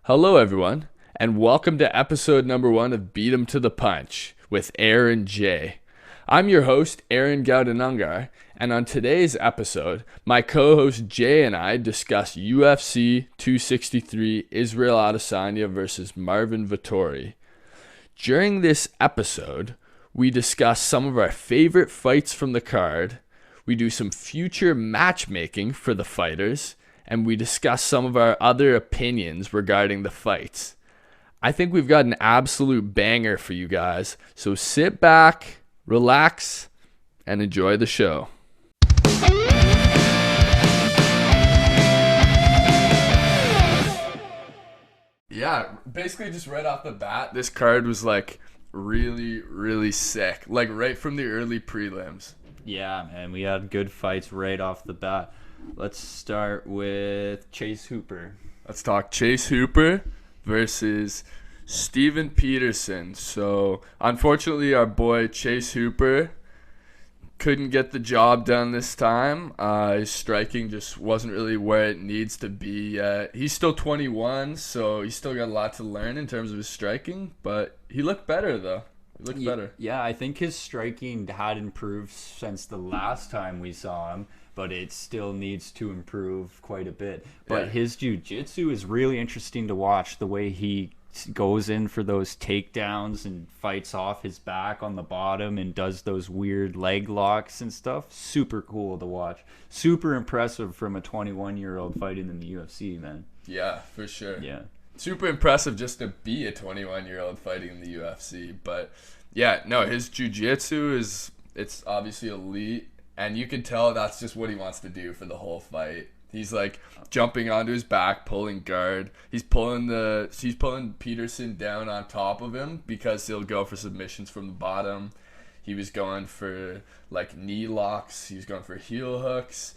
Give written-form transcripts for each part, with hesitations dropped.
Hello, everyone, and welcome to episode number 1 of Beat 'em to the Punch with Aar and Jay. I'm your host, Aaron Gaudenungar, and on today's episode, my co-host Jay and I discuss UFC 263 Israel Adesanya versus Marvin Vettori. During this episode, we discuss some of our favorite fights from the card, we do some future matchmaking for the fighters, and we discuss some of our other opinions regarding the fights. I think we've got an absolute banger for you guys, so sit back, relax, and enjoy the show. Yeah, basically just right off the bat, this card was like really, really sick. Like right from the early prelims. Yeah, man, we had good fights right off the bat. Let's start with Chase Hooper. Let's talk Chase Hooper versus Steven Peterson. So, unfortunately, our boy Chase Hooper couldn't get the job done this time. His striking just wasn't really where it needs to be yet. He's still 21, so he's still got a lot to learn in terms of his striking, but he looked better, though. He looked better. Yeah, I think his striking had improved since the last time we saw him, but it still needs to improve quite a bit. But his jiu-jitsu is really interesting to watch, the way he goes in for those takedowns and fights off his back on the bottom and does those weird leg locks and stuff. Super cool to watch. Super impressive from a 21-year-old fighting in the UFC, man. Yeah, for sure. Yeah. Super impressive just to be a 21-year-old fighting in the UFC. But, yeah, no, his jiu-jitsu it's obviously elite. And you can tell that's just what he wants to do for the whole fight. He's like jumping onto his back, pulling guard. He's pulling Peterson down on top of him because he'll go for submissions from the bottom. He was going for like knee locks. He was going for heel hooks.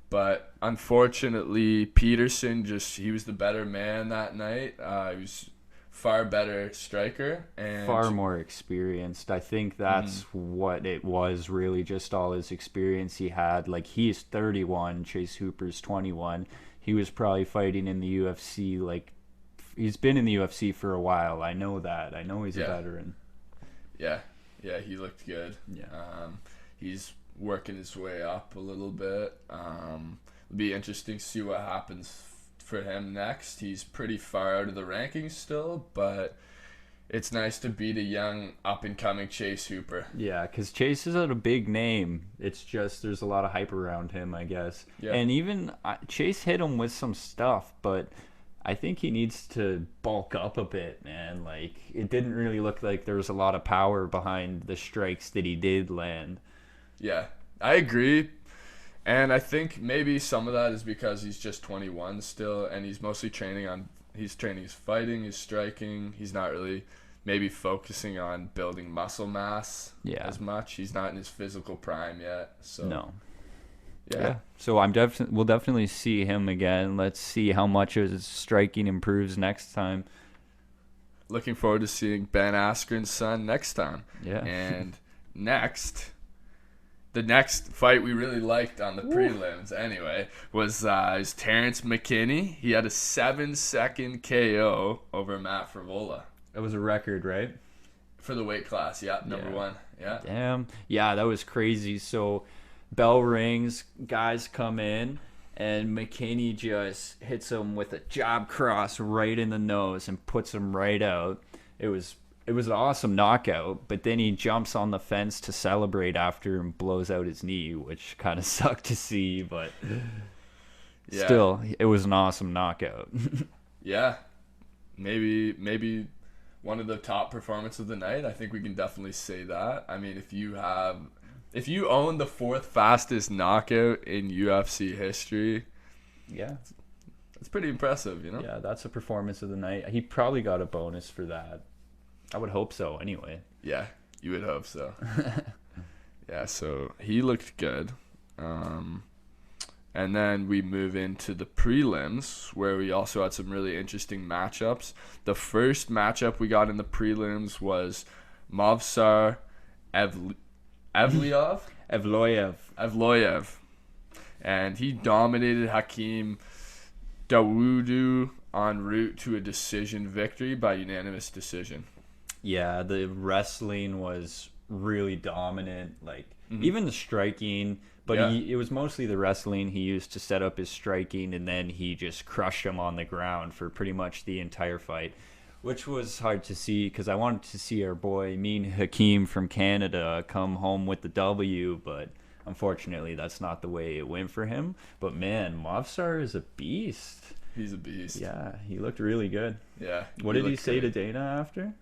But unfortunately, Peterson he was the better man that night. He was far better striker and far more experienced. I think that's what it was, really, just all his experience he had. Like, he's 31, Chase Hooper's 21. He was probably fighting in the UFC, like, he's been in the UFC for a while. I know that. I know he's a veteran. Yeah, he looked good. Yeah. He's working his way up a little bit. It'll be interesting to see what happens for him next. He's pretty far out of the rankings still, but it's nice to beat a young up-and-coming Chase Hooper. Yeah, because Chase is a big name. It's just there's a lot of hype around him, I guess. Yeah. And even Chase hit him with some stuff, but I think he needs to bulk up a bit, man. Like, it didn't really look like there was a lot of power behind the strikes that he did land. Yeah, I agree. And I think maybe some of that is because he's just 21 still, and he's mostly training his fighting, his striking. He's not really maybe focusing on building muscle mass as much. He's not in his physical prime yet. So no. Yeah. So we'll definitely see him again. Let's see how much his striking improves next time. Looking forward to seeing Ben Askren's son next time. Yeah. And the next fight we really liked on the prelims, anyway, was Terence Mckinney. He had a 7-second KO over Matt Frevola. That was a record, right? For the weight class, number 1. Yeah. Damn. Yeah, that was crazy. So, bell rings, guys come in, and McKinney just hits him with a jab cross right in the nose and puts him right out. It was an awesome knockout, but then he jumps on the fence to celebrate after and blows out his knee, which kind of sucked to see, but still, it was an awesome knockout. Yeah. Maybe one of the top performances of the night. I think we can definitely say that. I mean, if you own the 4th fastest knockout in UFC history, it's pretty impressive, you know? Yeah, that's a performance of the night. He probably got a bonus for that. I would hope so, anyway. Yeah, you would hope so. Yeah, so he looked good. And then we move into the prelims, where we also had some really interesting matchups. The first matchup we got in the prelims was Movsar Evloev. And he dominated Hakeem Dawodu en route to a decision victory by unanimous decision. Yeah, the wrestling was really dominant. Like, even the striking, but it was mostly the wrestling he used to set up his striking, and then he just crushed him on the ground for pretty much the entire fight, which was hard to see because I wanted to see our boy Mean Hakeem from Canada come home with the W, but unfortunately that's not the way it went for him. But man, Movsar is a beast. He's a beast. Yeah, he looked really good. Yeah. What did he say to Dana after?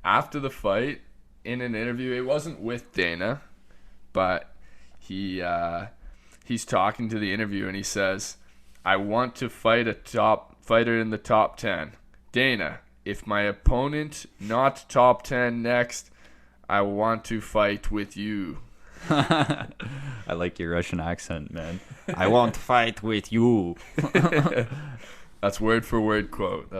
After the fight, in an interview, it wasn't with Dana, but he's talking to the interview and he says, "I want to fight a top fighter in the top 10. Dana, if my opponent not top 10 next, I want to fight with you." I like your Russian accent, man. I want to fight with you. That's word for word quote.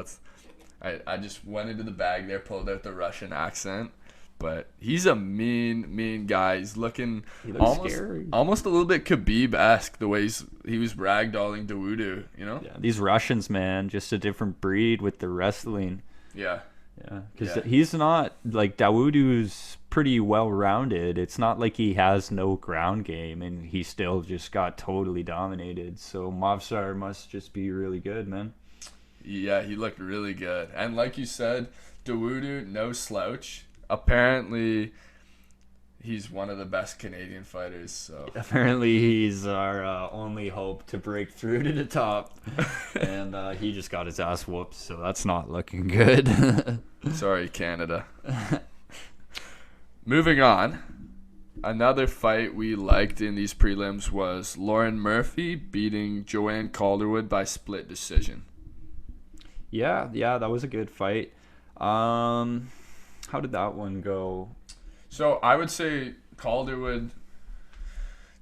I just went into the bag there, pulled out the Russian accent, but he's a mean guy. He's looking almost a little bit Khabib-esque the way he was ragdolling Dawodu, you know? Yeah, these Russians, man, just a different breed with the wrestling. Yeah. Yeah, because he's not, like, Dawodu's pretty well-rounded. It's not like he has no ground game, and he still just got totally dominated. So Movsar must just be really good, man. Yeah, he looked really good. And like you said, Dawodu, no slouch. Apparently, he's one of the best Canadian fighters. So apparently, he's our only hope to break through to the top. And he just got his ass whooped, so that's not looking good. Sorry, Canada. Moving on. Another fight we liked in these prelims was Lauren Murphy beating Joanne Calderwood by split decision. Yeah, that was a good fight. How did that one go? So I would say Calderwood.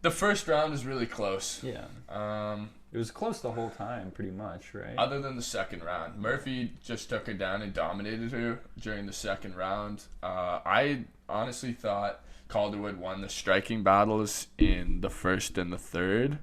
The first round is really close. Yeah. It was close the whole time, pretty much, right? Other than the second round, Murphy just took her down and dominated her during the second round. I honestly thought Calderwood won the striking battles in the first and the third.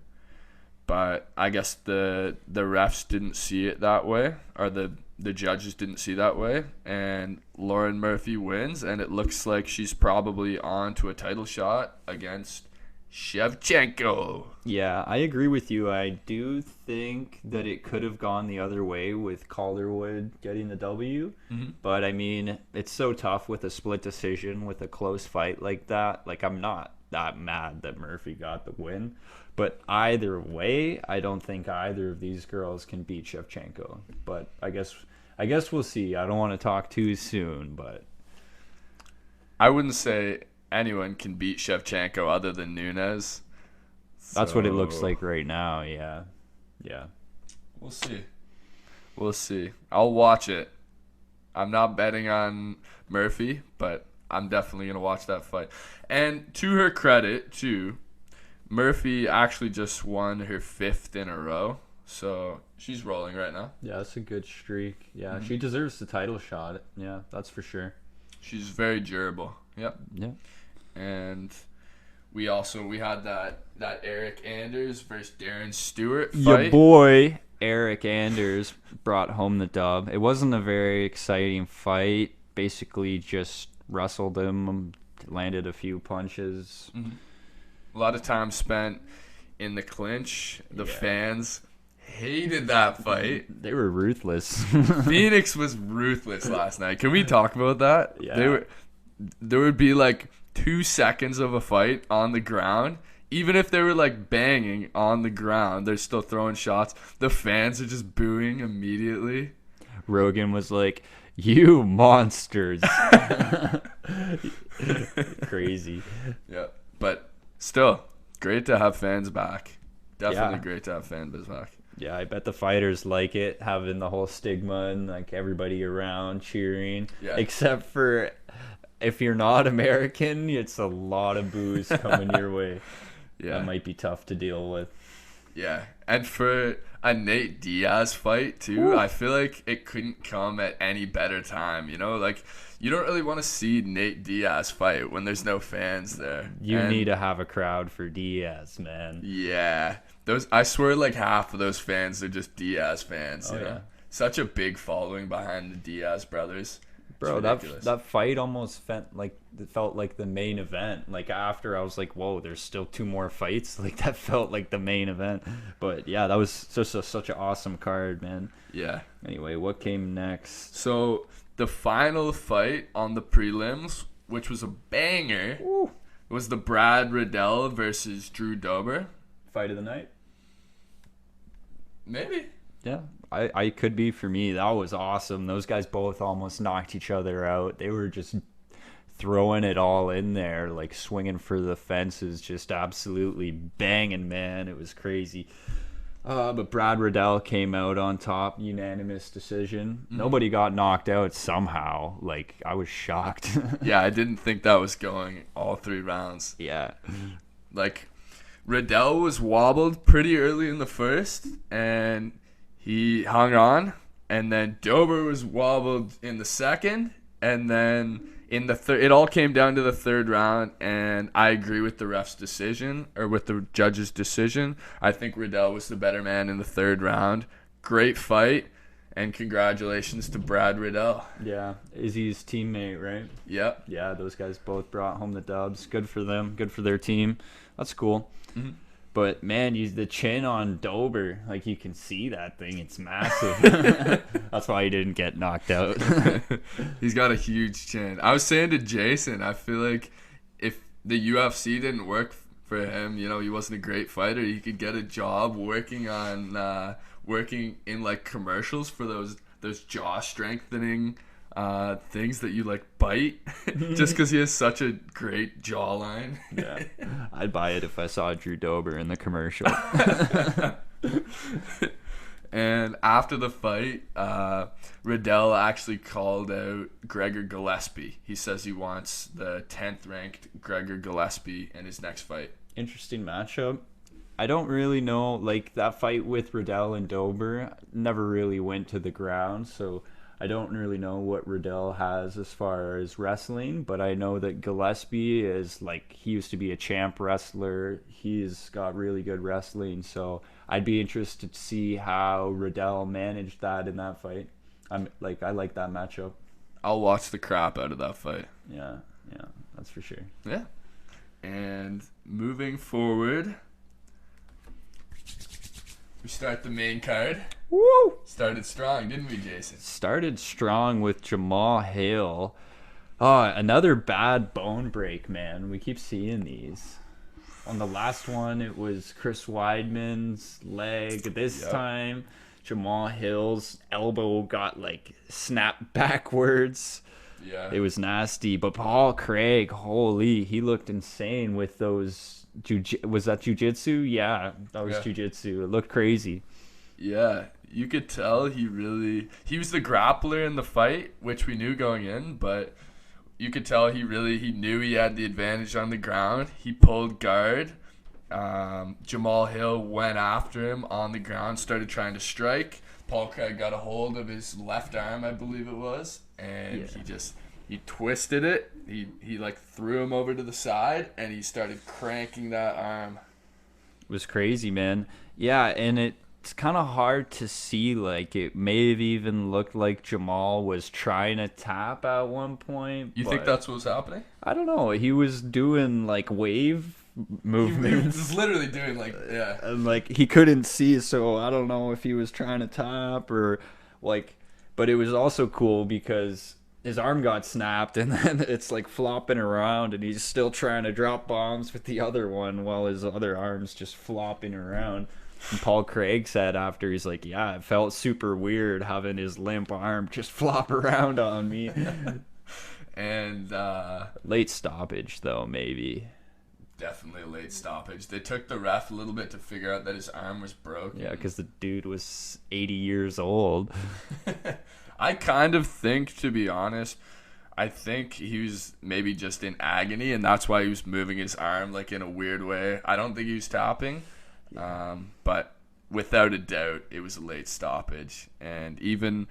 But I guess the refs didn't see it that way, or the judges didn't see that way, and Lauren Murphy wins, and it looks like she's probably on to a title shot against Shevchenko. Yeah, I agree with you. I do think that it could have gone the other way with Calderwood getting the W, but I mean, it's so tough with a split decision with a close fight like that. Like, I'm not that mad that Murphy got the win. But either way, I don't think either of these girls can beat Shevchenko. But I guess we'll see. I don't want to talk too soon, but I wouldn't say anyone can beat Shevchenko other than Nunes. That's what it looks like right now. Yeah. We'll see. I'll watch it. I'm not betting on Murphy, but I'm definitely gonna watch that fight. And to her credit, too, Murphy actually just won her 5th in a row, so she's rolling right now. Yeah, that's a good streak. Yeah, she deserves the title shot. Yeah, that's for sure. She's very durable. Yep. Yeah. And we had that Eric Anders versus Darren Stewart fight. Your boy Eric Anders brought home the dub. It wasn't a very exciting fight. Basically, just wrestled him, landed a few punches. A lot of time spent in the clinch. The fans hated that fight. They were ruthless. Phoenix was ruthless last night. Can we talk about that? Yeah. There would be like 2 seconds of a fight on the ground. Even if they were like banging on the ground, they're still throwing shots. The fans are just booing immediately. Rogan was like, "You monsters." Crazy. Yeah. But still, great to have fans back. Definitely great to have fans back. Yeah, I bet the fighters like it, having the whole stigma and like everybody around cheering. Yeah. Except for if you're not American, it's a lot of boos coming your way. Yeah. That might be tough to deal with. Yeah. And for a Nate Diaz fight too, I feel like it couldn't come at any better time, you know? Like, you don't really want to see Nate Diaz fight when there's no fans there. You need to have a crowd for Diaz, man. Yeah. I swear like half of those fans are just Diaz fans, you know? Such a big following behind the Diaz brothers. Bro, that fight almost felt like the main event. Like after I was like, whoa, there's still 2 more fights. Like that felt like the main event. But yeah, that was just such an awesome card, man. Yeah. Anyway, what came next? So the final fight on the prelims, which was a banger, was the Brad Riddell versus Drew Dober. Fight of the night? Maybe. Yeah, I could be for me. That was awesome. Those guys both almost knocked each other out. They were just throwing it all in there, like swinging for the fences, just absolutely banging, man. It was crazy. But Brad Riddell came out on top, unanimous decision. Mm-hmm. Nobody got knocked out somehow. Like, I was shocked. Yeah, I didn't think that was going all 3 rounds. Yeah. Like, Riddell was wobbled pretty early in the first, and he hung on. And then Dober was wobbled in the second, and then in the third, it all came down to the 3rd round, and I agree with the ref's decision, or with the judge's decision. I think Riddell was the better man in the 3rd round. Great fight, and congratulations to Brad Riddell. Yeah, Izzy's teammate, right? Yep. Yeah, those guys both brought home the dubs. Good for them. Good for their team. That's cool. Mm-hmm. But, man, the chin on Dober, like, you can see that thing. It's massive. That's why he didn't get knocked out. He's got a huge chin. I was saying to Jason, I feel like if the UFC didn't work for him, you know, he wasn't a great fighter, he could get a job working in, like, commercials for those jaw-strengthening things that you like bite just because he has such a great jawline. Yeah, I'd buy it if I saw Drew Dober in the commercial. And after the fight, Riddell actually called out Gregor Gillespie. He says he wants the 10th ranked Gregor Gillespie in his next fight. Interesting matchup. I don't really know, like, that fight with Riddell and Dober never really went to the ground, so I don't really know what Riddell has as far as wrestling, but I know that Gillespie is, like, he used to be a champ wrestler. He's got really good wrestling, so I'd be interested to see how Riddell managed that in that fight. I like that matchup. I'll watch the crap out of that fight. Yeah, that's for sure. Yeah. And moving forward, we start the main card. Woo! Started strong, didn't we, Jason? Started strong with Jamal Hale. Another bad bone break, man. We keep seeing these. On the last one, it was Chris Weidman's leg. This time, Jamal Hill's elbow got, like, snapped backwards. Yeah. It was nasty. But Paul Craig, holy, he looked insane with those. Was that jiu-jitsu? Yeah, that was jiu-jitsu. It looked crazy. Yeah, you could tell he was the grappler in the fight, which we knew going in, but you could tell he knew he had the advantage on the ground. He pulled guard. Jamal Hill went after him on the ground, started trying to strike. Paul Craig got a hold of his left arm, I believe it was, and he twisted it. He like threw him over to the side, and he started cranking that arm. It was crazy, man. Yeah, and it's kind of hard to see. Like, it may have even looked like Jamal was trying to tap at one point. You think that's what was happening? I don't know. He was doing, like, wave movements. He was literally doing, like, yeah. And, like, he couldn't see, so I don't know if he was trying to tap or, like... But it was also cool because his arm got snapped, and then it's, like, flopping around, and he's still trying to drop bombs with the other one while his other arm's just flopping around. And Paul Craig said after, he's like, yeah, it felt super weird having his limp arm just flop around on me. And late stoppage, though, maybe. Definitely a late stoppage. They took the ref a little bit to figure out that his arm was broken. Yeah, because the dude was 80 years old. I kind of think, to be honest, I think he was maybe just in agony, and that's why he was moving his arm, like, in a weird way. I don't think he was tapping. But without a doubt, it was a late stoppage. And even,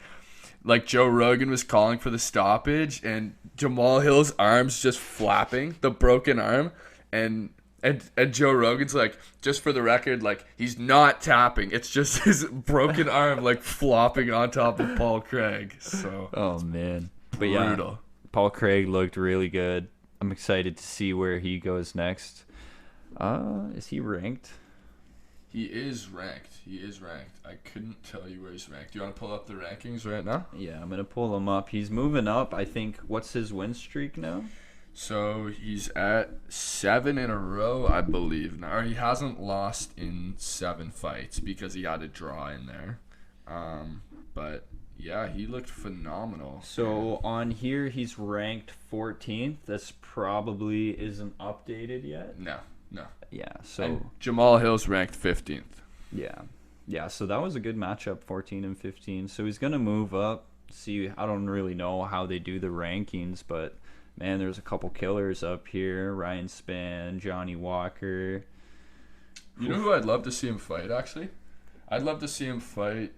like, Joe Rogan was calling for the stoppage, and Jamal Hill's arm's just flapping, the broken arm. And And Joe Rogan's like, just for the record, like, he's not tapping. It's just his broken arm, like, flopping on top of Paul Craig. So, oh man, but brutal. Yeah, Paul Craig looked really good. I'm excited to see where he goes next. Is he ranked? He is ranked. I couldn't tell you where he's ranked. Do you want to pull up the rankings right now? Yeah, I'm gonna pull him up. He's moving up. I think. What's his win streak now? So he's at 7 in a row, I believe. Now he hasn't lost in 7 fights because he had a draw in there. But yeah, he looked phenomenal. So on here, he's ranked 14th. This probably isn't updated yet. No. Yeah. So and Jamal Hill's ranked 15th. Yeah. So that was a good matchup, 14 and 15. So he's gonna move up. See, I don't really know how they do the rankings, but man, there's a couple killers up here. Ryan Spann, Johnny Walker. You know who I'd love to see him fight, actually? I'd love to see him fight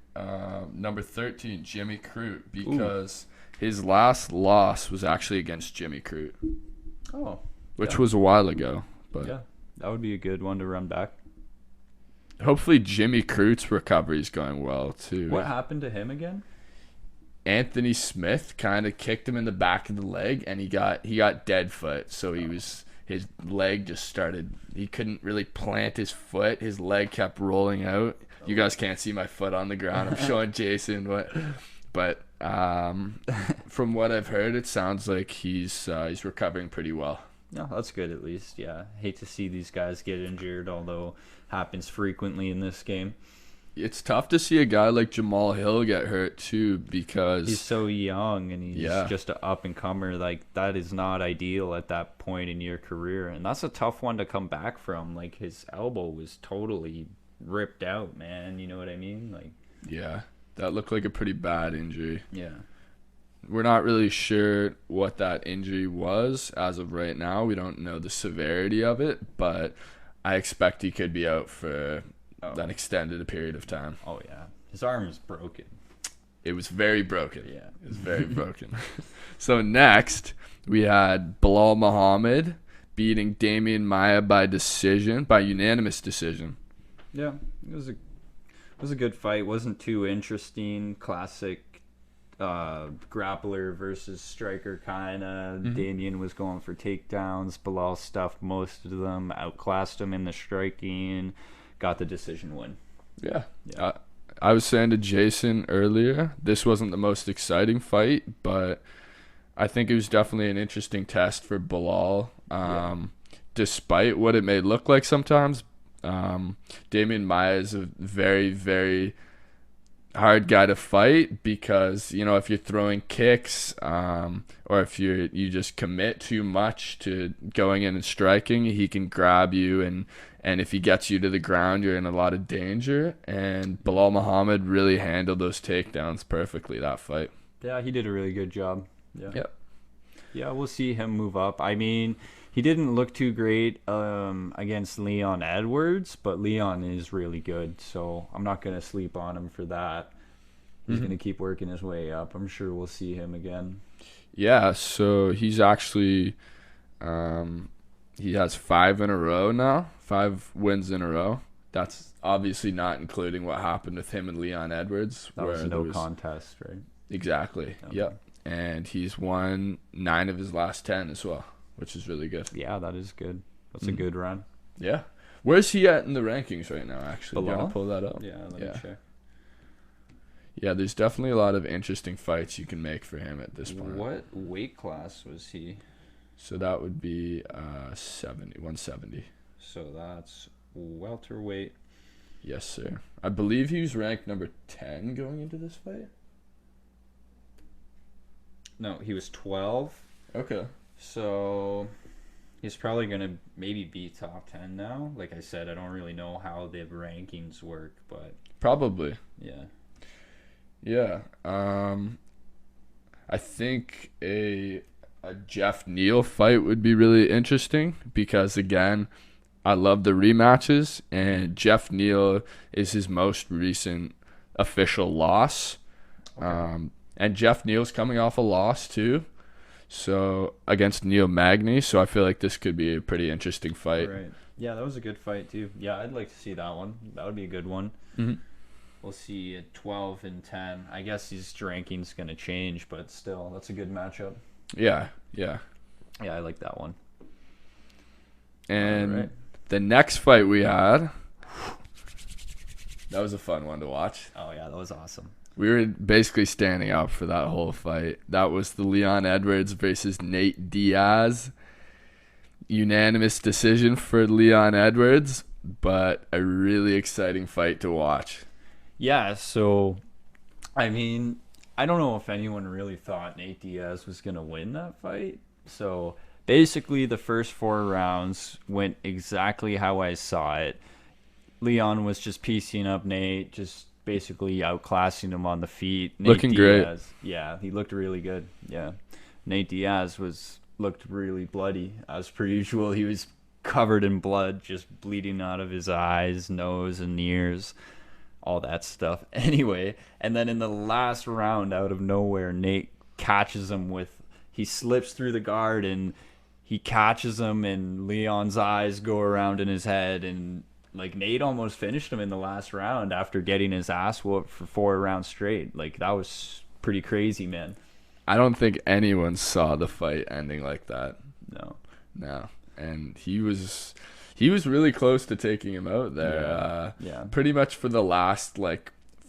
number 13, Jimmy Crute, because his last loss was actually against Jimmy Crute. Oh. Which was a while ago. But yeah, that would be a good one to run back. Hopefully Jimmy Crute's recovery is going well, too. What happened to him again? Anthony Smith kind of kicked him in the back of the leg, and he got dead foot. So his leg just started. He couldn't really plant his foot. His leg kept rolling out. You guys can't see my foot on the ground. I'm showing Jason but from what I've heard, it sounds like he's recovering pretty well. No, that's good at least. Yeah, hate to see these guys get injured, although happens frequently in this game. It's tough to see a guy like Jamal Hill get hurt too, because he's so young and he's just an up and comer. Like, that is not ideal at that point in your career, and that's a tough one to come back from. Like, his elbow was totally ripped out, man. You know what I mean? Like, yeah, that looked like a pretty bad injury. Yeah. We're not really sure what that injury was as of right now. We don't know the severity of it, but I expect he could be out for an extended period of time. Oh, yeah. His arm is broken. It was very broken. Yeah. It was very broken. So next, we had Bilal Muhammad beating Damian Maia by unanimous decision. Yeah, it was a good fight. Wasn't too interesting. Classic grappler versus striker kind of. Mm-hmm. Damian was going for takedowns. Bilal stuffed most of them, outclassed him in the striking, got the decision win. Yeah. I was saying to Jason earlier, this wasn't the most exciting fight, but I think it was definitely an interesting test for Bilal. Despite what it may look like sometimes, Damian Maia is a very, very hard guy to fight, because if you're throwing kicks or if you just commit too much to going in and striking, he can grab you, and if he gets you to the ground, you're in a lot of danger. And Bilal Muhammad really handled those takedowns perfectly that fight. Yeah, he did a really good job. Yep. Yeah, we'll see him move up. I mean, he didn't look too great against Leon Edwards, but Leon is really good, so I'm not going to sleep on him for that. He's going to keep working his way up. I'm sure we'll see him again. Yeah, so he's actually he has 5 in a row now, 5 wins in a row. That's obviously not including what happened with him and Leon Edwards. That was no contest, right? Exactly, okay. Yep. And he's won 9 of his last 10 as well, which is really good. Yeah, that is good. That's a good run. Yeah. Where's he at in the rankings right now, actually? Below? You want to pull that up? Yeah, let me check. Yeah, there's definitely a lot of interesting fights you can make for him at this point. What weight class was he? So that would be 170. So that's welterweight. Yes, sir. I believe he was ranked number 10 going into this fight. No, he was 12. Okay. So he's probably going to maybe be top 10 now. Like I said, I don't really know how the rankings work, but... Probably. Yeah. Yeah. I think a Jeff Neal fight would be really interesting, because, again, I love the rematches, and Jeff Neal is his most recent official loss. Okay. And Jeff Neal's coming off a loss too, so against Neil Magny. So I feel like this could be a pretty interesting fight. Right. Yeah, that was a good fight too. Yeah, I'd like to see that one. That would be a good one. Mm-hmm. We'll see at 12 and 10. I guess his ranking's going to change, but still, that's a good matchup. Yeah. Yeah, I like that one. And the next fight we had, that was a fun one to watch. Oh, yeah, that was awesome. We were basically standing up for that whole fight. That was the Leon Edwards versus Nate Diaz. Unanimous decision for Leon Edwards, but a really exciting fight to watch. Yeah, so, I mean, I don't know if anyone really thought Nate Diaz was going to win that fight. So, basically, the first 4 rounds went exactly how I saw it. Leon was just piecing up Nate, just basically outclassing him on the feet. Looking Diaz, great. Yeah, he looked really good. Yeah. Nate Diaz looked really bloody. As per usual, he was covered in blood, just bleeding out of his eyes, nose, and ears. All that stuff. Anyway, and then in the last round, out of nowhere, Nate catches him he slips through the guard and he catches him, and Leon's eyes go around in his head, and like Nate almost finished him in the last round after getting his ass whooped for 4 rounds straight. Like, that was pretty crazy, man. I don't think anyone saw the fight ending like that. No. And he was really close to taking him out there. Yeah. Pretty much for the last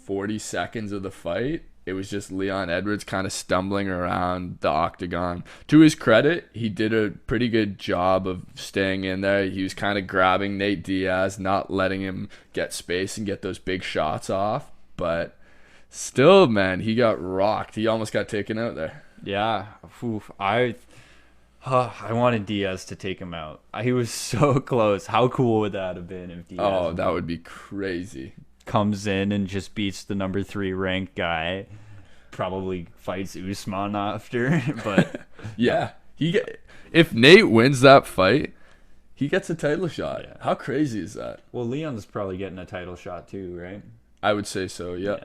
40 seconds of the fight, it was just Leon Edwards kind of stumbling around the octagon. To his credit, he did a pretty good job of staying in there. He was kind of grabbing Nate Diaz, not letting him get space and get those big shots off. But still, man, he got rocked. He almost got taken out there. Yeah. Oof. I wanted Diaz to take him out. He was so close. How cool would that have been if Diaz? Oh, that would be crazy. Comes in and just beats the number 3 ranked guy. Probably fights Usman after, but yeah, if Nate wins that fight, he gets a title shot. Yeah. How crazy is that? Well, Leon's probably getting a title shot too, right? I would say so. Yeah.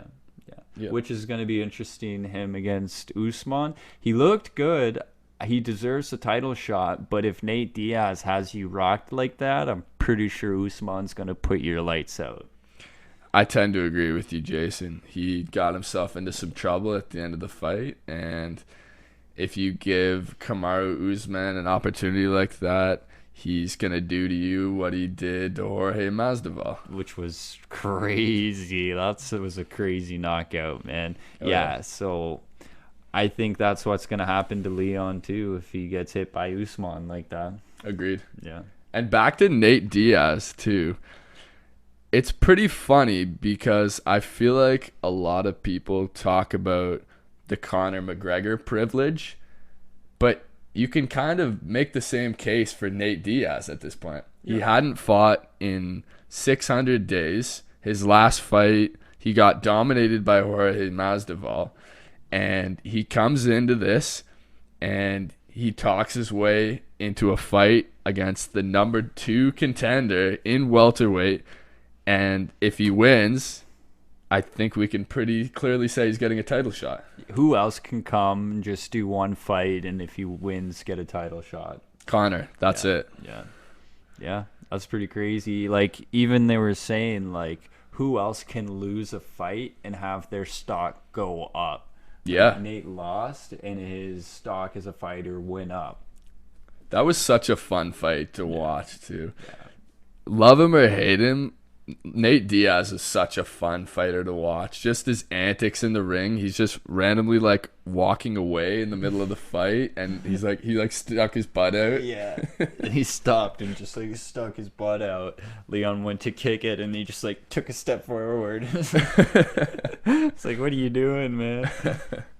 Which is going to be interesting. Him against Usman. He looked good. He deserves a title shot, but if Nate Diaz has you rocked like that, I'm pretty sure Usman's going to put your lights out. I tend to agree with you, Jason. He got himself into some trouble at the end of the fight, and if you give Kamaru Usman an opportunity like that, he's going to do to you what he did to Jorge Masvidal. Which was crazy. It was a crazy knockout, man. Yeah, so I think that's what's going to happen to Leon, too, if he gets hit by Usman like that. Agreed. Yeah. And back to Nate Diaz, too. It's pretty funny because I feel like a lot of people talk about the Conor McGregor privilege, but you can kind of make the same case for Nate Diaz at this point. Yeah. He hadn't fought in 600 days. His last fight, he got dominated by Jorge Masvidal, and he comes into this and he talks his way into a fight against the number 2 contender in welterweight. And if he wins, I think we can pretty clearly say he's getting a title shot. Who else can come and just do one fight, and if he wins, get a title shot? Conor. That's it. Yeah, that's pretty crazy. Like, even they were saying, like, who else can lose a fight and have their stock go up? Yeah. Like, Nate lost, and his stock as a fighter went up. That was such a fun fight to watch, too. Yeah. Love him or hate him, Nate Diaz is such a fun fighter to watch. Just his antics in the ring. He's just randomly walking away in the middle of the fight, and he stuck his butt out. Yeah, and he stopped and just stuck his butt out. Leon went to kick it, and he just took a step forward. It's like, what are you doing, man?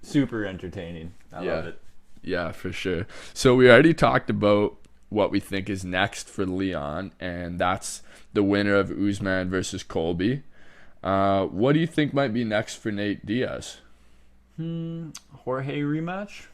Super entertaining. I love it. Yeah, for sure. So we already talked about what we think is next for Leon, and that's the winner of Usman versus Colby. What do you think might be next for Nate Diaz? Jorge rematch?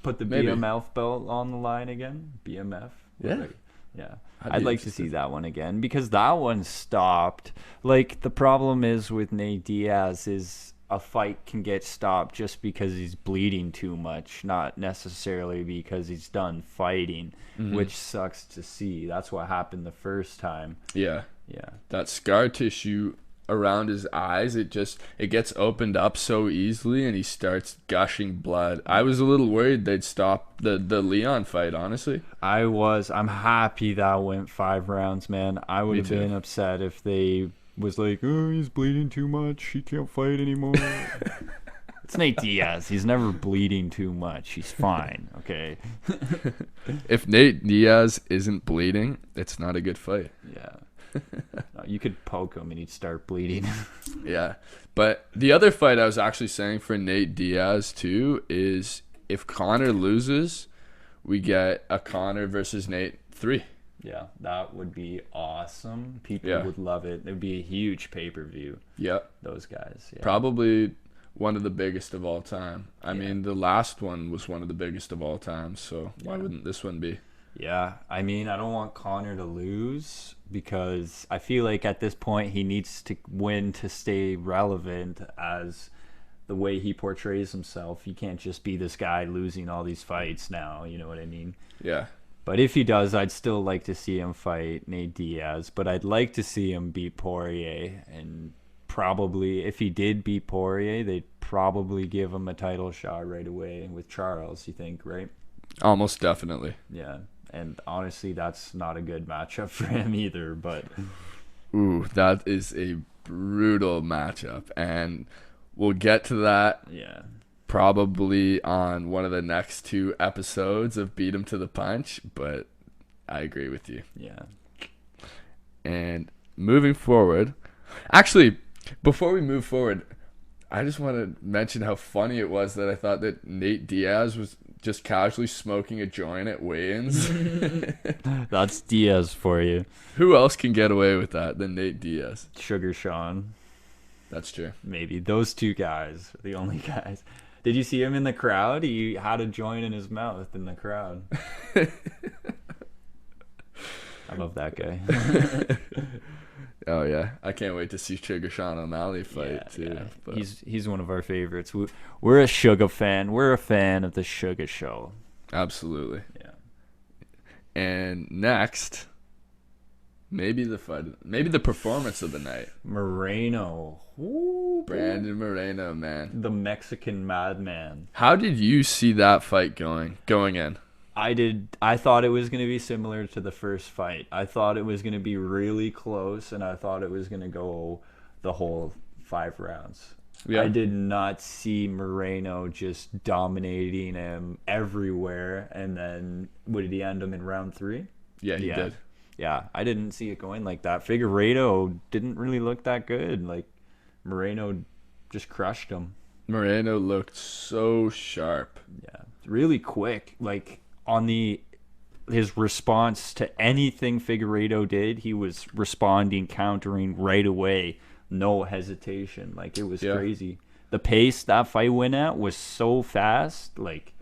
Put the Maybe. BMF belt on the line again? BMF? Yeah. Yeah. I'd like to see that one again because that one stopped. The problem is with Nate Diaz is a fight can get stopped just because he's bleeding too much, not necessarily because he's done fighting, which sucks to see. That's what happened the first time. Yeah. Yeah. That scar tissue around his eyes, it gets opened up so easily and he starts gushing blood. I was a little worried they'd stop the Leon fight, honestly. I'm happy that went 5 rounds, man. I would have been upset if they was like, oh, he's bleeding too much, he can't fight anymore. It's Nate Diaz. He's never bleeding too much. He's fine, okay? If Nate Diaz isn't bleeding, it's not a good fight. Yeah. No, you could poke him and he'd start bleeding. Yeah. But the other fight I was actually saying for Nate Diaz too is if Conor loses, we get a Conor versus Nate 3. Yeah, that would be awesome. People would love it. It would be a huge pay-per-view. Yeah. Those guys. Yeah. Probably one of the biggest of all time. I mean, the last one was one of the biggest of all time, so why wouldn't this one be? Yeah, I mean, I don't want Conor to lose because I feel like at this point he needs to win to stay relevant as the way he portrays himself. He can't just be this guy losing all these fights now, you know what I mean? Yeah. But if he does, I'd still like to see him fight Nate Diaz. But I'd like to see him beat Poirier. And probably, if he did beat Poirier, they'd probably give him a title shot right away with Charles, you think, right? Almost definitely. Yeah. And honestly, that's not a good matchup for him either. But ooh, that is a brutal matchup. And we'll get to that. Yeah. Probably on one of the next 2 episodes of Beat 'em to the Punch, but I agree with you. Yeah. And moving forward, actually, before we move forward, I just want to mention how funny it was that I thought that Nate Diaz was just casually smoking a joint at weigh-ins. That's Diaz for you. Who else can get away with that than Nate Diaz? Sugar Sean. That's true. Maybe. Those 2 guys are the only guys. Did you see him in the crowd? He had a joint in his mouth in the crowd. I love that guy. Oh yeah, I can't wait to see Sugar Sean O'Malley fight too. Yeah. But He's one of our favorites. We're a Sugar fan. We're a fan of the Sugar Show. absolutely. Yeah. And next, maybe the performance of the night. Moreno. Ooh, Brandon Moreno, man. the Mexican madman. How did you see that fight going in? I thought it was going to be similar to the first fight. I thought it was going to be really close, and I thought it was going to go the whole 5 rounds. Yeah. I did not see Moreno just dominating him everywhere, and then what did he end him in round 3? Yeah, he did. Yeah, I didn't see it going like that. Figueiredo didn't really look that good. Like, Moreno just crushed him. Moreno looked so sharp. Yeah, really quick. Like, on his response to anything Figueiredo did, he was responding, countering right away, no hesitation. Like, it was crazy. The pace that fight went at was so fast. Like,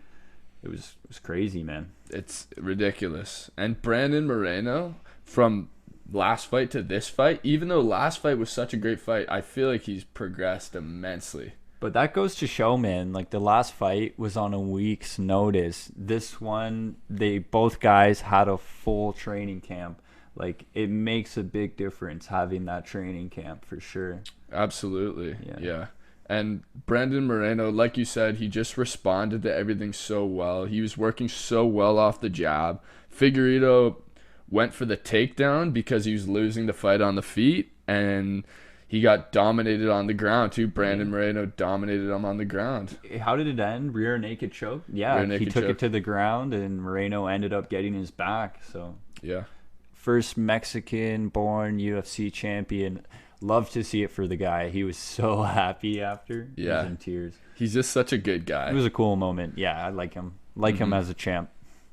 it was crazy, man. It's ridiculous. And Brandon Moreno, from last fight to this fight, even though last fight was such a great fight, I feel like he's progressed immensely. But that goes to show, man, like, the last fight was on a week's notice. This one, both guys had a full training camp. Like, it makes a big difference having that training camp for sure. Absolutely. Yeah. And Brandon Moreno, like you said, he just responded to everything so well. He was working so well off the jab. Figueiredo went for the takedown because he was losing the fight on the feet, and he got dominated on the ground too. Brandon Moreno dominated him on the ground. How did it end? Rear naked choke? Yeah, he took it to the ground, and Moreno ended up getting his back. So yeah, first Mexican-born UFC champion. Love to see it for the guy. He was so happy after. Yeah, he was in tears. He's just such a good guy. It was a cool moment. Yeah, I like him. Him as a champ.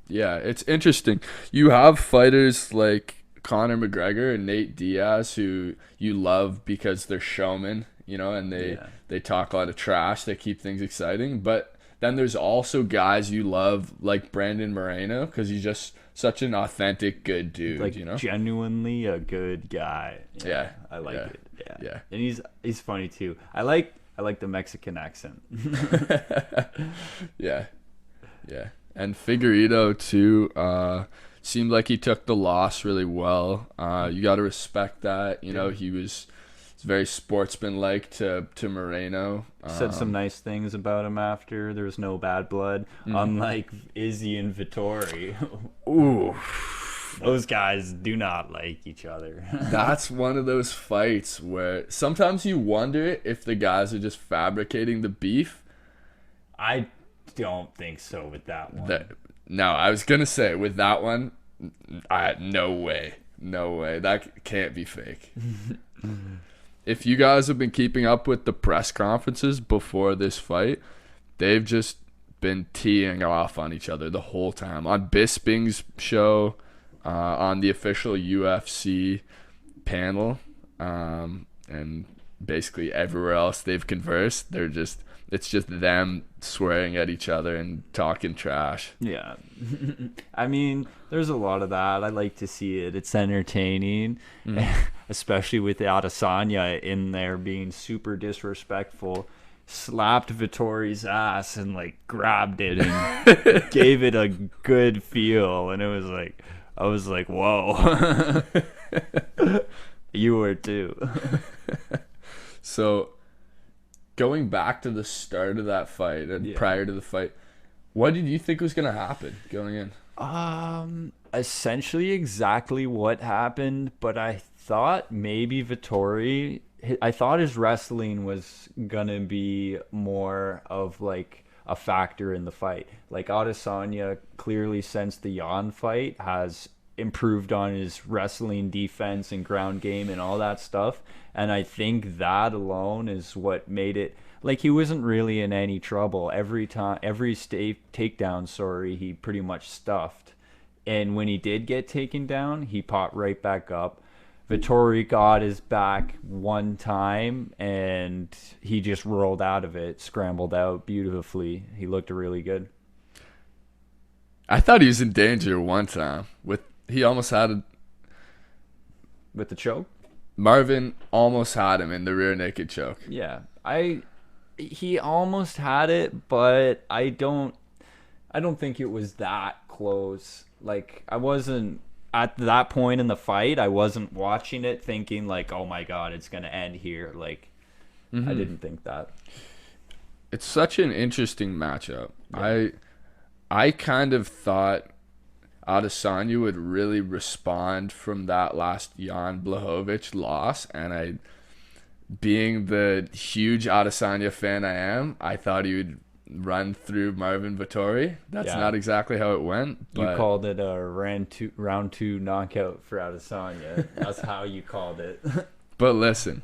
Yeah, it's interesting. You have fighters like Conor McGregor and Nate Diaz who you love because they're showmen, you know, and they talk a lot of trash. They keep things exciting. But then there's also guys you love like Brandon Moreno because he's just such an authentic, good dude, like, you know? Genuinely a good guy. Yeah. I like it. Yeah. And he's funny too. I like I like the Mexican accent. Yeah. Yeah. And Figueiredo too, seemed like he took the loss really well. You got to respect that. You know, he was very sportsmanlike to Moreno. Said some nice things about him after. There was no bad blood, unlike Izzy and Vettori. Ooh. Those guys do not like each other. That's one of those fights where sometimes you wonder if the guys are just fabricating the beef. I don't think so with that one. No, I was going to say with that one, no way. No way. That can't be fake. If you guys have been keeping up with the press conferences before this fight, they've just been teeing off on each other the whole time. On Bisping's show, on the official UFC panel, and basically everywhere else they've conversed, it's just them swearing at each other and talking trash. Yeah. I mean, there's a lot of that. I like to see it. It's entertaining, especially with Adesanya in there being super disrespectful. Slapped Vettori's ass and like grabbed it and gave it a good feel. And it was like, I was like, whoa. You were too. So going back to the start of that fight and prior to the fight, what did you think was going to happen going in? Essentially exactly what happened, but I thought maybe Vettori, I thought his wrestling was going to be more of like a factor in the fight. Like Adesanya clearly since the Jan fight has improved on his wrestling defense and ground game and all that stuff. And I think that alone is what made it like he wasn't really in any trouble. Every takedown, he pretty much stuffed. And when he did get taken down, he popped right back up. Vettori got his back one time and he just rolled out of it, scrambled out beautifully. He looked really good. I thought he was in danger one time. He almost had with the choke. Marvin almost had him in the rear naked choke. Yeah, he almost had it, but I don't think it was that close. Like I wasn't at that point in the fight. I wasn't watching it thinking like, oh my god, it's gonna end here. Like I didn't think that. It's such an interesting matchup. Yeah. I kind of thought Adesanya would really respond from that last Jan Blachowicz loss, and being the huge Adesanya fan I am, I thought he would run through Marvin Vettori. That's not exactly how it went. But you called it a round two knockout for Adesanya. That's how you called it. But listen,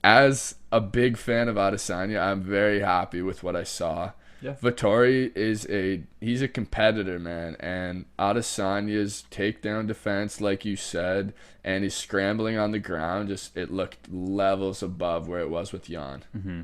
as a big fan of Adesanya, I'm very happy with what I saw. Yeah. Vettori he's a competitor, man, and Adesanya's takedown defense, like you said, and his scrambling on the ground, it looked levels above where it was with Jan. Mm-hmm.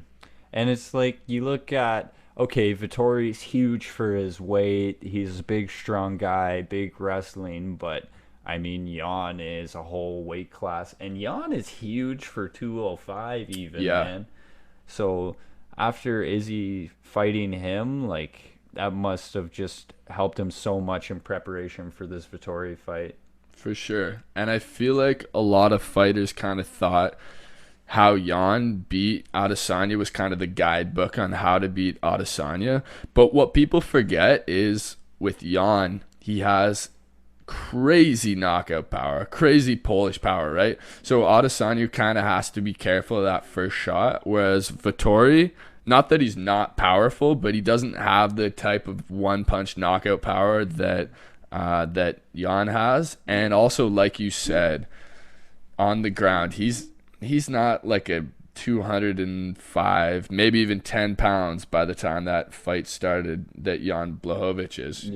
And it's like you look at, okay, Vettori's huge for his weight. He's a big, strong guy, big wrestling, but I mean, Jan is a whole weight class, and Jan is huge for 205 even, man. So after Izzy fighting him, like that must have just helped him so much in preparation for this Vettori fight. For sure. And I feel like a lot of fighters kind of thought how Jan beat Adesanya was kind of the guidebook on how to beat Adesanya. But what people forget is with Jan, he has crazy knockout power, crazy Polish power, right? So Adesanya kind of has to be careful of that first shot, whereas Vettori, not that he's not powerful, but he doesn't have the type of one-punch knockout power that Jan has. And also, like you said, on the ground, he's not like a 205, maybe even 10 pounds by the time that fight started that Jan Blachowicz is.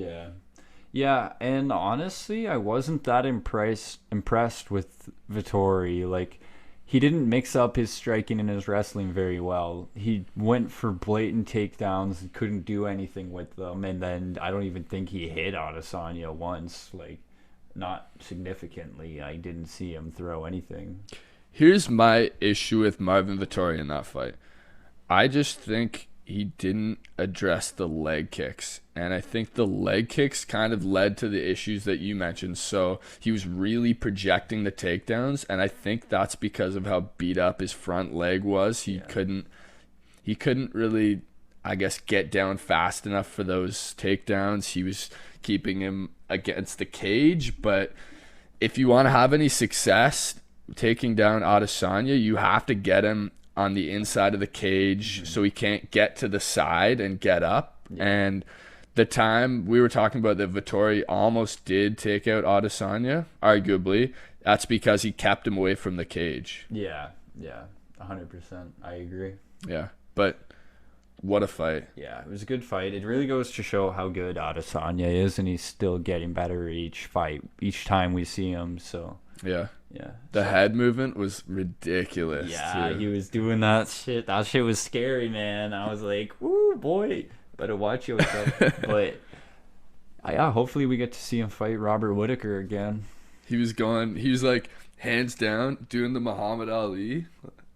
Yeah, and honestly, I wasn't that impressed with Vettori. Like, he didn't mix up his striking and his wrestling very well. He went for blatant takedowns and couldn't do anything with them. And then I don't even think he hit Adesanya once. Like, not significantly. I didn't see him throw anything. Here's my issue with Marvin Vettori in that fight. I just think he didn't address the leg kicks. And I think the leg kicks kind of led to the issues that you mentioned. So he was really projecting the takedowns, and I think that's because of how beat up his front leg was. He couldn't really, I guess, get down fast enough for those takedowns. He was keeping him against the cage, but if you want to have any success taking down Adesanya, you have to get him on the inside of the cage so he can't get to the side and get up. And the time we were talking about that Vettori almost did take out Adesanya, arguably, that's because he kept him away from the cage. Yeah, 100%. I agree. Yeah, but what a fight. Yeah, it was a good fight. It really goes to show how good Adesanya is, and he's still getting better each fight, each time we see him. So yeah. The head movement was ridiculous. Yeah, too. he was doing that shit. That shit was scary, man. I was like, "Ooh, boy, better watch yourself." But yeah, hopefully we get to see him fight Robert Whittaker again. He was like hands down doing the Muhammad Ali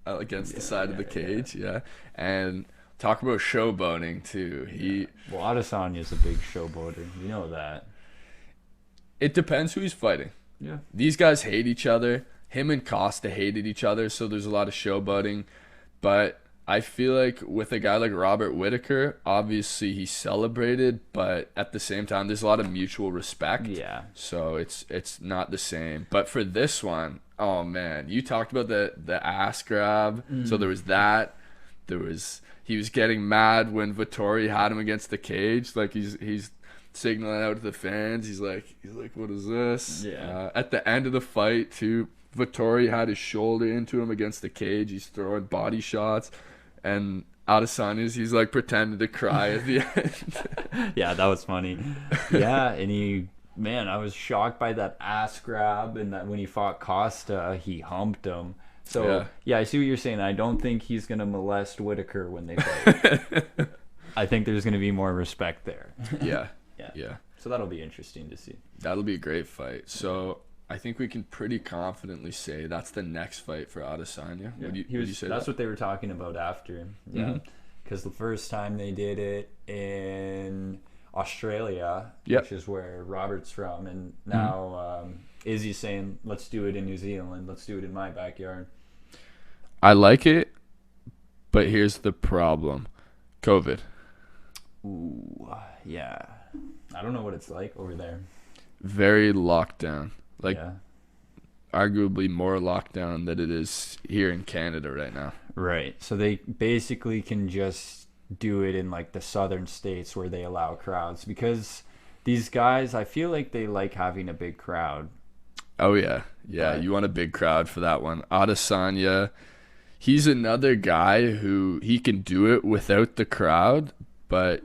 against the side of the cage. Yeah. And talk about showboating too. Well, Adesanya's a big showboater. You know that. It depends who he's fighting. Yeah. These guys hate each other. Him and Costa hated each other, so there's a lot of showboating. But I feel like with a guy like Robert Whittaker, obviously he celebrated, but at the same time, there's a lot of mutual respect. Yeah. So it's not the same. But for this one, oh man, you talked about the ass grab. So there was that. He was getting mad when Vettori had him against the cage. Like he's signaling out to the fans. He's like, what is this? Yeah. At the end of the fight, too, Vettori had his shoulder into him against the cage. He's throwing body shots, and Adesanya's, he's like pretending to cry at the end. Yeah, that was funny. Yeah, and I was shocked by that ass grab, and that when he fought Costa, he humped him. So yeah, I see what you're saying. I don't think he's gonna molest Whittaker when they fight. I think there's gonna be more respect there. Yeah. So that'll be interesting to see. That'll be a great fight. So I think we can pretty confidently say that's the next fight for Adesanya. Yeah. Would you say that's what they were talking about after. Yeah. Because the first time they did it in Australia, which is where Robert's from, and now Izzy's saying, let's do it in New Zealand. Let's do it in my backyard. I like it, but here's the problem. COVID. Ooh, yeah. I don't know what it's like over there. Very locked down. Arguably more lockdown than it is here in Canada right now. Right. So they basically can just do it in like the southern states where they allow crowds, because these guys, I feel like they like having a big crowd. Oh, yeah. Yeah, you want a big crowd for that one. Adesanya, he's another guy who he can do it without the crowd, but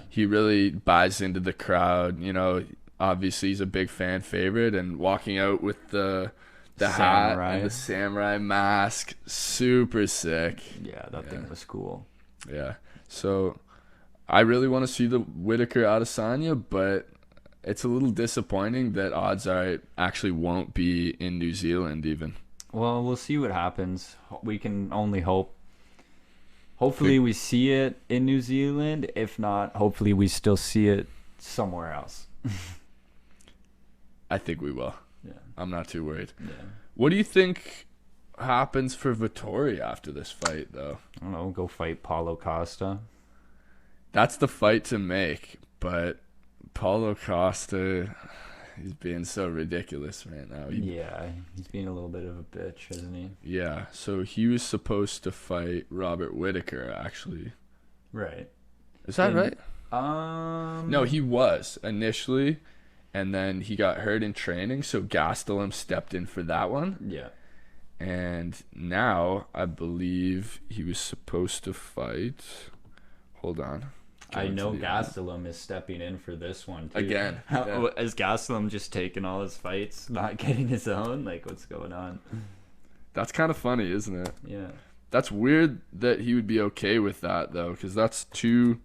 he really buys into the crowd. You know, obviously he's a big fan favorite, and walking out with the hat and the samurai mask, super sick. Yeah, that thing was cool. Yeah. So I really want to see the Whittaker Adesanya, but it's a little disappointing that odds are it actually won't be in New Zealand even. Well, we'll see what happens. We can only hope. Hopefully we see it in New Zealand. If not, hopefully we still see it somewhere else. I think we will. Yeah. I'm not too worried. Yeah. What do you think happens for Vettori after this fight, though? I don't know. Go fight Paulo Costa. That's the fight to make, but Paulo Costa, he's being so ridiculous right now. He's being a little bit of a bitch, isn't he? Yeah, so he was supposed to fight Robert Whittaker, actually. Right. Is that right? No, he was initially, and then he got hurt in training, so Gastelum stepped in for that one. Yeah. And now, I believe he was supposed to fight... Hold on. I know Gastelum is stepping in for this one, too. Again. Is Gastelum just taking all his fights, not getting his own? Like, what's going on? That's kind of funny, isn't it? Yeah. That's weird that he would be okay with that, though, because that's two,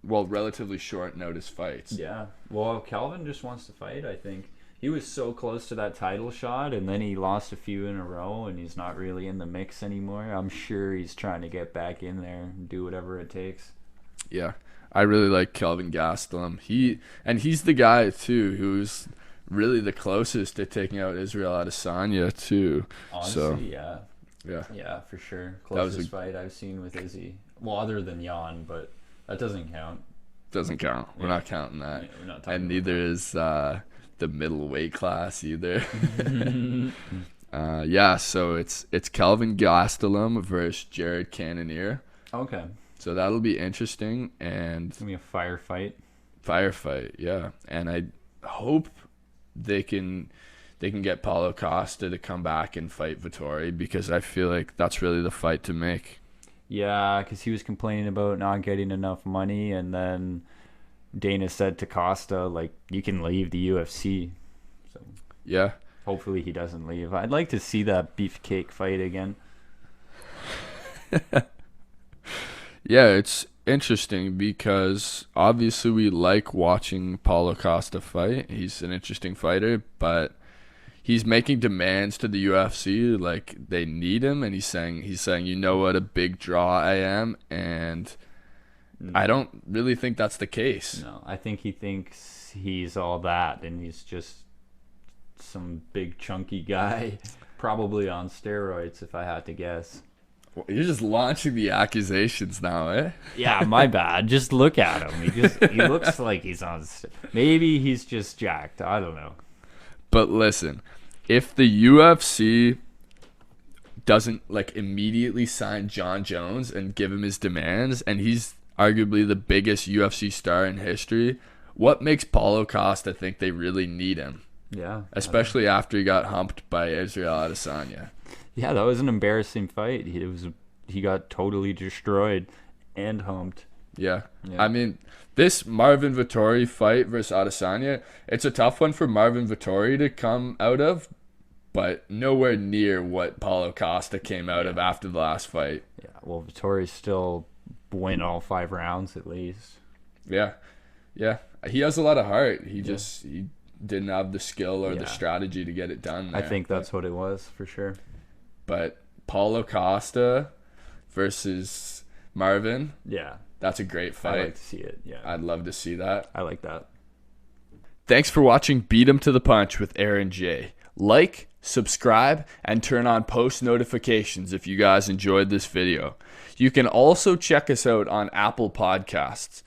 relatively short notice fights. Yeah. Well, Calvin just wants to fight, I think. He was so close to that title shot, and then he lost a few in a row, and he's not really in the mix anymore. I'm sure he's trying to get back in there and do whatever it takes. Yeah, I really like Kelvin Gastelum. He's the guy too who's really the closest to taking out Israel Adesanya too. Honestly, so, yeah, for sure. Closest fight I've seen with Izzy. Well, other than Jan, but that doesn't count. Doesn't count. We're not counting that. Yeah, we're not talking and neither is the middleweight class either. So it's Kelvin Gastelum versus Jared Cannonier. Okay. So that'll be interesting, and it's gonna be a firefight. Firefight, yeah. And I hope they can get Paulo Costa to come back and fight Vettori, because I feel like that's really the fight to make. Yeah, because he was complaining about not getting enough money, and then Dana said to Costa, like, you can leave the UFC. So yeah, hopefully he doesn't leave. I'd like to see that beefcake fight again. Yeah, it's interesting because obviously we like watching Paulo Costa fight. He's an interesting fighter, but he's making demands to the UFC like they need him, and he's saying, you know what a big draw I am, and I don't really think that's the case. No, I think he thinks he's all that, and he's just some big chunky guy, probably on steroids, if I had to guess. Well, you're just launching the accusations now, eh? Yeah, my bad. Just look at him. He looks like he's on. Maybe he's just jacked. I don't know. But listen, if the UFC doesn't like immediately sign John Jones and give him his demands, and he's arguably the biggest UFC star in history, what makes Paulo Costa think they really need him? Yeah. Especially after he got humped by Israel Adesanya. Yeah, that was an embarrassing fight. He got totally destroyed and humped. Yeah. I mean, this Marvin Vettori fight versus Adesanya, it's a tough one for Marvin Vettori to come out of, but nowhere near what Paulo Costa came out of after the last fight. Yeah, well, Vettori still win all 5 rounds at least. Yeah. He has a lot of heart. He didn't have the skill or the strategy to get it done there. I think that's what it was, for sure. But Paulo Costa versus Marvin, that's a great fight. I'd like to see it. Yeah, I'd love to see that. I like that. Thanks for watching Beat 'em to the Punch with Aar and Jay. Like, subscribe, and turn on post notifications if you guys enjoyed this video. You can also check us out on Apple Podcasts.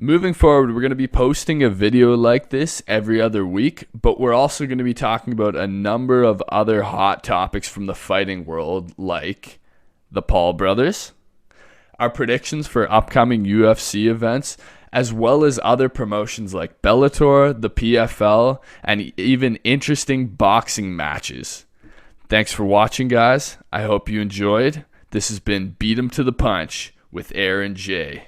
Moving forward, we're going to be posting a video like this every other week, but we're also going to be talking about a number of other hot topics from the fighting world, like the Paul brothers, our predictions for upcoming UFC events, as well as other promotions like Bellator, the PFL, and even interesting boxing matches. Thanks for watching, guys. I hope you enjoyed. This has been Beat 'em to the Punch with Aar and Jay.